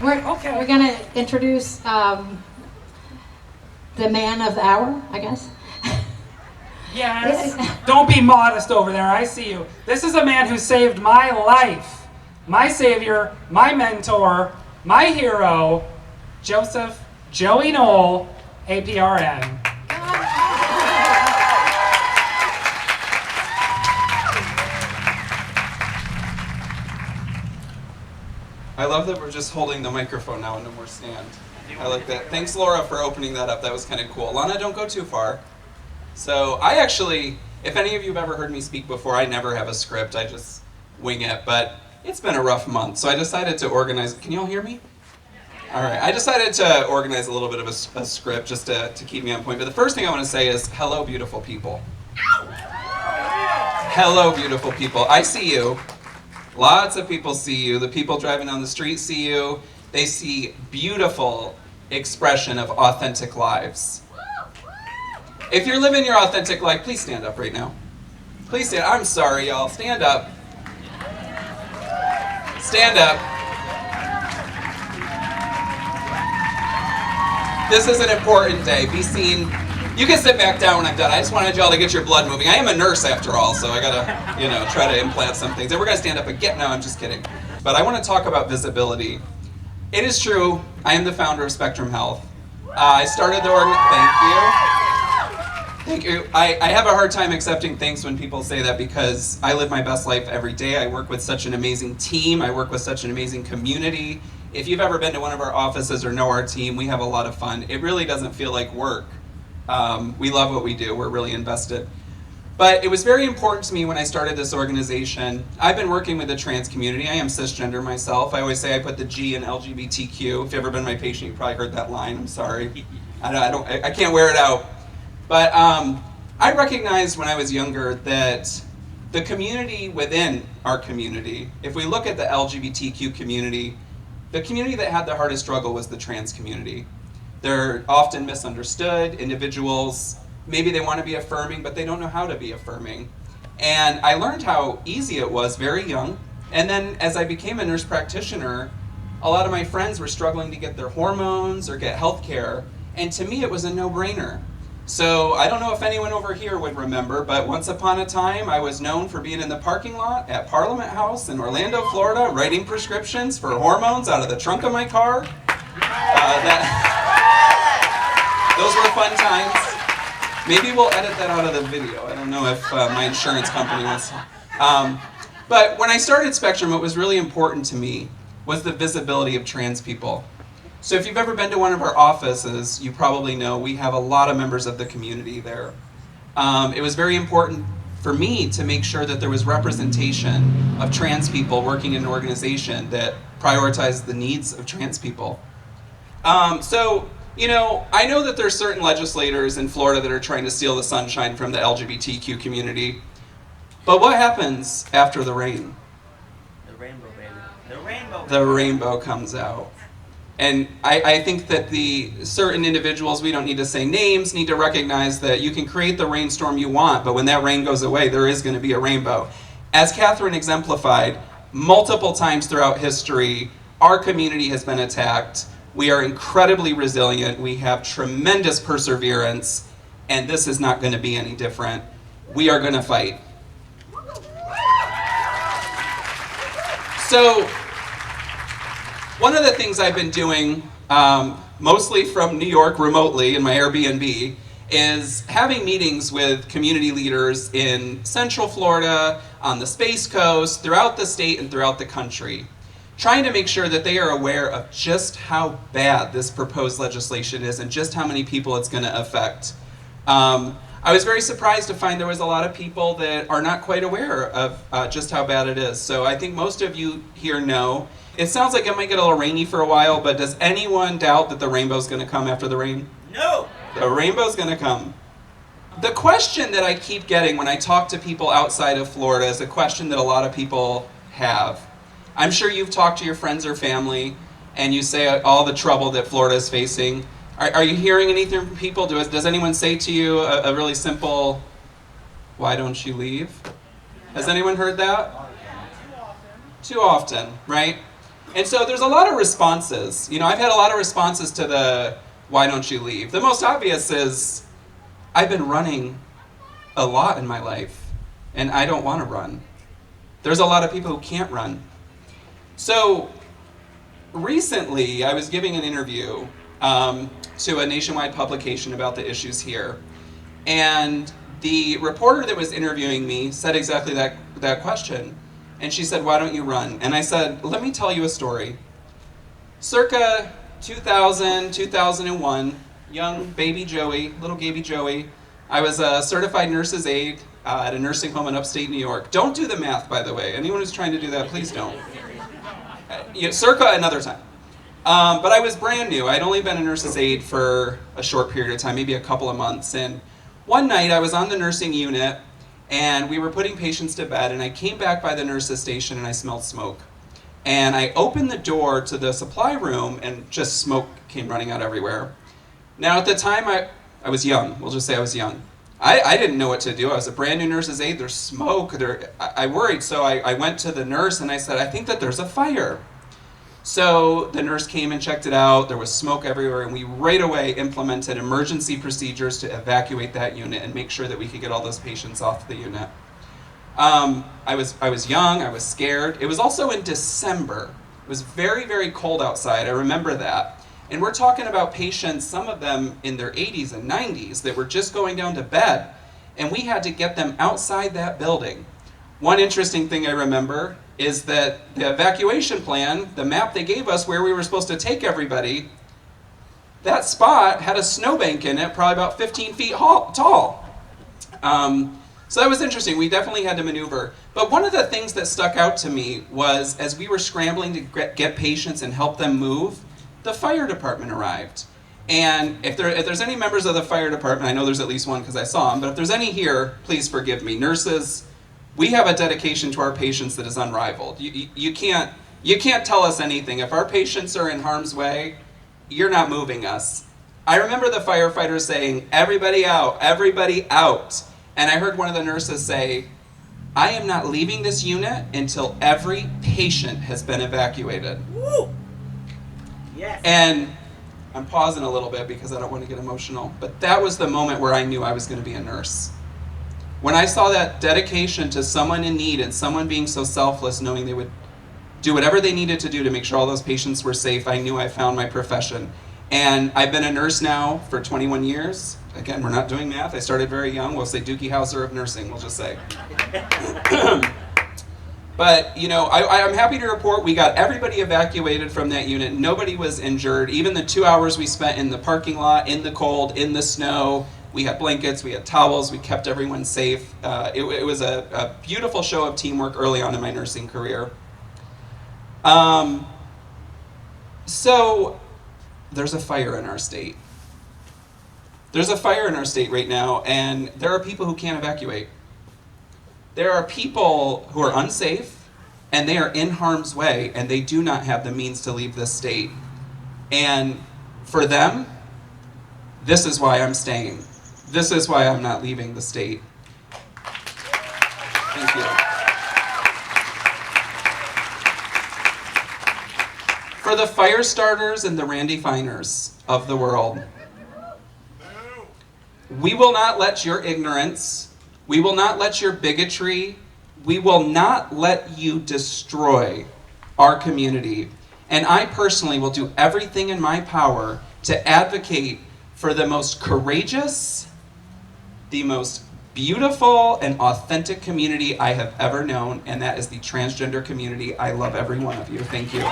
We're going to introduce the man of the hour, I guess. Yes. Don't be modest over there. I see you. This is a man who saved my life. My savior, my mentor, my hero, Joseph Joey Knoll, APRN. I love that we're just holding the microphone now and no more stand. I like that. Thanks, Laura, for opening that up. That was kind of cool. Lana, don't go too far. So I actually, if any of you have ever heard me speak before, I never have a script. I just wing it. But it's been a rough month, so I decided to organize. Can you all hear me? All right. I decided to organize a little bit of a script just to keep me on point. But the first thing I want to say is, hello, beautiful people. Hello, beautiful people. I see you. Lots of people see you. The people driving down the street see you. They see beautiful expression of authentic lives. If you're living your authentic life, please stand up right now. Please stand. I'm sorry, y'all. Stand up. Stand up. This is an important day. Be seen. You can sit back down when I'm done. I just wanted y'all to get your blood moving. I am a nurse after all, so I gotta, try to implant some things. And we're gonna stand up again. No, I'm just kidding. But I want to talk about visibility. It is true. I am the founder of Spectrum Health. I started the Thank you. I have a hard time accepting thanks when people say that because I live my best life every day. I work with such an amazing team. I work with such an amazing community. If you've ever been to one of our offices or know our team, we have a lot of fun. It really doesn't feel like work. We love what we do. We're really invested. But it was very important to me when I started this organization. I've been working with the trans community. I am cisgender myself. I always say I put the G in LGBTQ. If you've ever been my patient, you probably heard that line. I'm sorry. I can't wear it out. But I recognized when I was younger that the community within our community, if we look at the LGBTQ community, the community that had the hardest struggle was the trans community. They're often misunderstood individuals. Maybe they want to be affirming, but they don't know how to be affirming. And I learned how easy it was very young. And then as I became a nurse practitioner, a lot of my friends were struggling to get their hormones or get health care. And to me, it was a no-brainer. So I don't know if anyone over here would remember, but once upon a time, I was known for being in the parking lot at Parliament House in Orlando, Florida, writing prescriptions for hormones out of the trunk of my car. Those were fun times. Maybe we'll edit that out of the video. I don't know if my insurance company wants to. But when I started Spectrum, what was really important to me was the visibility of trans people. So if you've ever been to one of our offices, you probably know we have a lot of members of the community there. It was very important for me to make sure that there was representation of trans people working in an organization that prioritized the needs of trans people. I know that there's certain legislators in Florida that are trying to steal the sunshine from the LGBTQ community. But what happens after the rain? The rainbow, baby. The rainbow. The rainbow comes out. And I think that the certain individuals, we don't need to say names, need to recognize that you can create the rainstorm you want, but when that rain goes away, there is going to be a rainbow. As Catherine exemplified, multiple times throughout history, our community has been attacked. We are incredibly resilient. We have tremendous perseverance, and this is not going to be any different. We are going to fight. So, one of the things I've been doing, mostly from New York remotely in my Airbnb, is having meetings with community leaders in Central Florida, on the Space Coast, throughout the state and throughout the country, trying to make sure that they are aware of just how bad this proposed legislation is and just how many people it's going to affect. I was very surprised to find there was a lot of people that are not quite aware of just how bad it is. So I think most of you here know. It sounds like it might get a little rainy for a while, but does anyone doubt that the rainbow's going to come after the rain? No! The rainbow's going to come. The question that I keep getting when I talk to people outside of Florida is a question that a lot of people have. I'm sure you've talked to your friends or family, and you say all the trouble that Florida is facing. Are you hearing anything from people? Does anyone say to you a really simple, why don't you leave? Has anyone heard that? Too often, right? And so there's a lot of responses. You know, I've had a lot of responses to the, why don't you leave? The most obvious is, I've been running a lot in my life, and I don't want to run. There's a lot of people who can't run. So recently, I was giving an interview to a nationwide publication about the issues here, and the reporter that was interviewing me said exactly that question. And she said, why don't you run? And I said, let me tell you a story. Circa 2000, 2001, young baby Joey, little baby Joey, I was a certified nurse's aide at a nursing home in upstate New York. Don't do the math, by the way. Anyone who's trying to do that, please don't. Circa another time. But I was brand new. I'd only been a nurse's aide for a short period of time, maybe a couple of months. And one night I was on the nursing unit, and we were putting patients to bed, and I came back by the nurse's station and I smelled smoke. And I opened the door to the supply room, and just smoke came running out everywhere. Now at the time I was young, we'll just say I was young. I didn't know what to do. I was a brand new nurse's aide, there's smoke, I worried, so I went to the nurse and I said, I think that there's a fire. So the nurse came and checked it out, there was smoke everywhere, and we right away implemented emergency procedures to evacuate that unit and make sure that we could get all those patients off the unit. I was young, I was scared. It was also in December. It was very, very cold outside, I remember that. And we're talking about patients, some of them in their 80s and 90s, that were just going down to bed, and we had to get them outside that building. One interesting thing I remember is that the evacuation plan, the map they gave us where we were supposed to take everybody, that spot had a snowbank in it, probably about 15 feet tall. So that was interesting. We definitely had to maneuver. But one of the things that stuck out to me was, as we were scrambling to get patients and help them move, the fire department arrived. And if there's any members of the fire department, I know there's at least one because I saw them, but if there's any here, please forgive me. Nurses, we have a dedication to our patients that is unrivaled. You can't tell us anything. If our patients are in harm's way, you're not moving us. I remember the firefighters saying, everybody out, everybody out. And I heard one of the nurses say, I am not leaving this unit until every patient has been evacuated. Woo! Yes. And I'm pausing a little bit because I don't want to get emotional, but that was the moment where I knew I was going to be a nurse. When I saw that dedication to someone in need and someone being so selfless, knowing they would do whatever they needed to do to make sure all those patients were safe, I knew I found my profession. And I've been a nurse now for 21 years. Again, we're not doing math. I started very young. We'll say Dookie Howser of nursing, we'll just say. But, you know, I'm happy to report we got everybody evacuated from that unit. Nobody was injured. Even the 2 hours we spent in the parking lot, in the cold, in the snow, we had blankets, we had towels, we kept everyone safe. It was a beautiful show of teamwork early on in my nursing career. So there's a fire in our state. There's a fire in our state right now, and there are people who can't evacuate. There are people who are unsafe, and they are in harm's way, and they do not have the means to leave this state. And for them, this is why I'm staying. This is why I'm not leaving the state. Thank you. For the fire starters and the Randy Finers of the world, we will not let your ignorance, we will not let your bigotry, we will not let you destroy our community. And I personally will do everything in my power to advocate for the most courageous, the most beautiful and authentic community I have ever known, and that is the transgender community. I love every one of you. Thank you.